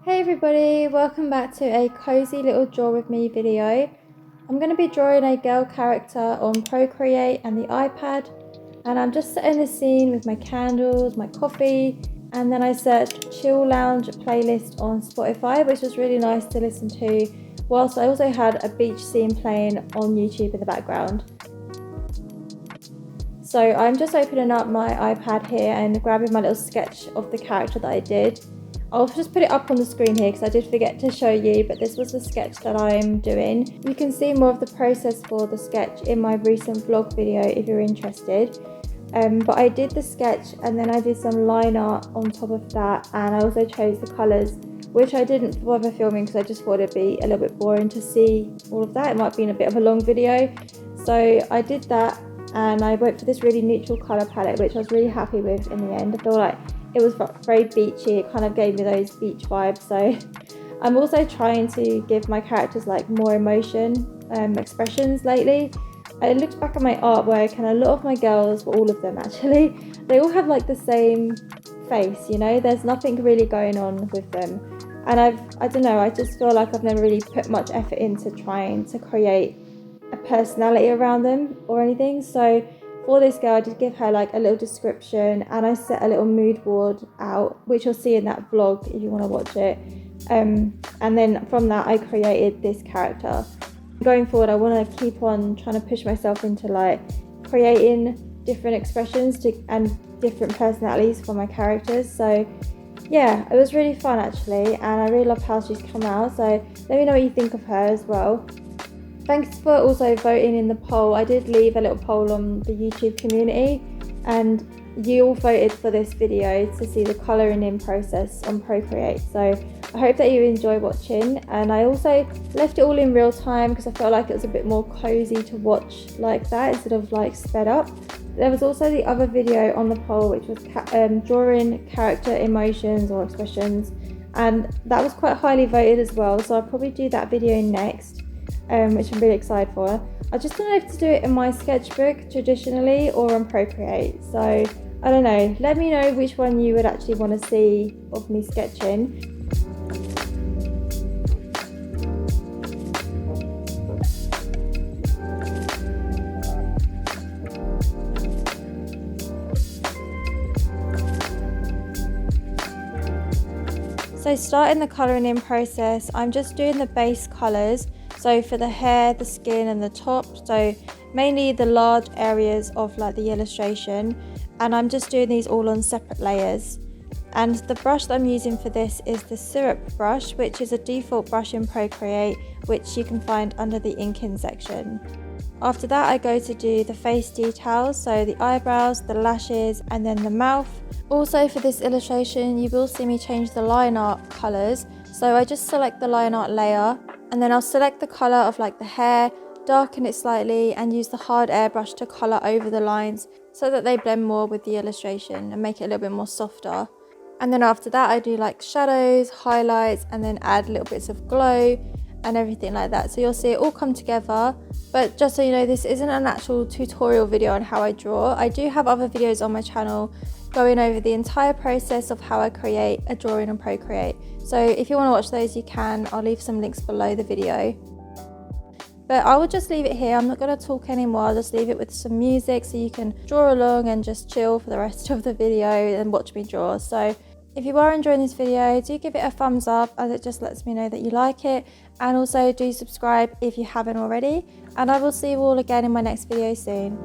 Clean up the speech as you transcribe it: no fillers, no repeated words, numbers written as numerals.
Hey everybody, welcome back to a cozy little draw with me video. I'm going to be drawing a girl character on Procreate and the iPad, and I'm just setting the scene with my candles, my coffee, and then I searched Chill Lounge playlist on Spotify, which was really nice to listen to, whilst I also had a beach scene playing on YouTube in the background. So I'm just opening up my iPad here and grabbing my little sketch of the character that I did. I'll just put it up on the screen here because I did forget to show you, but this was the sketch that I'm doing. You can see more of the process for the sketch in my recent vlog video if you're interested. But I did the sketch and then I did some line art on top of that, and I also chose the colours, which I didn't bother filming because I just thought it'd be a little bit boring to see all of that. It might be in a bit of a long video. So I did that and I went for this really neutral colour palette, which I was really happy with in the end. I feel like it was very beachy, it kind of gave me those beach vibes. So I'm also trying to give my characters like more emotion, expressions lately. I looked back at my artwork and a lot of my girls, well, all of them actually, they all have like the same face, you know, there's nothing really going on with them. And I don't know, I just feel like I've never really put much effort into trying to create a personality around them or anything. So for this girl, I did give her like a little description and I set a little mood board out, which you'll see in that vlog if you want to watch it. And then from that I created this character. Going forward, I want to keep on trying to push myself into like creating different expressions and different personalities for my characters. So yeah, it was really fun actually, and I really love how she's come out. So let me know what you think of her as well. Thanks for also voting in the poll. I did leave a little poll on the YouTube community and you all voted for this video to see the colouring in process on Procreate. So I hope that you enjoy watching, and I also left it all in real time because I felt like it was a bit more cozy to watch like that instead of like sped up. There was also the other video on the poll which was drawing character emotions or expressions, and that was quite highly voted as well, so I'll probably do that video next. Which I'm really excited for. I just don't know if to do it in my sketchbook traditionally or on Procreate, so I don't know. Let me know which one you would actually want to see of me sketching. So starting the colouring in process, I'm just doing the base colours. So for the hair, the skin and the top, so mainly the large areas of like the illustration, and I'm just doing these all on separate layers. And the brush that I'm using for this is the syrup brush, which is a default brush in Procreate, which you can find under the inking section. After that I go to do the face details, so the eyebrows, the lashes and then the mouth. Also for this illustration you will see me change the line art colours, so I just select the line art layer and then I'll select the colour of like the hair, darken it slightly and use the hard airbrush to colour over the lines so that they blend more with the illustration and make it a little bit more softer. And then after that I do like shadows, highlights and then add little bits of glow and everything like that. So you'll see it all come together. But just so you know, this isn't an actual tutorial video on how I draw. I do have other videos on my channel going over the entire process of how I create a drawing on Procreate. So if you want to watch those you can, I'll leave some links below the video. But I will just leave it here, I'm not going to talk anymore, I'll just leave it with some music so you can draw along and just chill for the rest of the video and watch me draw. So if you are enjoying this video, do give it a thumbs up as it just lets me know that you like it, and also do subscribe if you haven't already, and I will see you all again in my next video soon.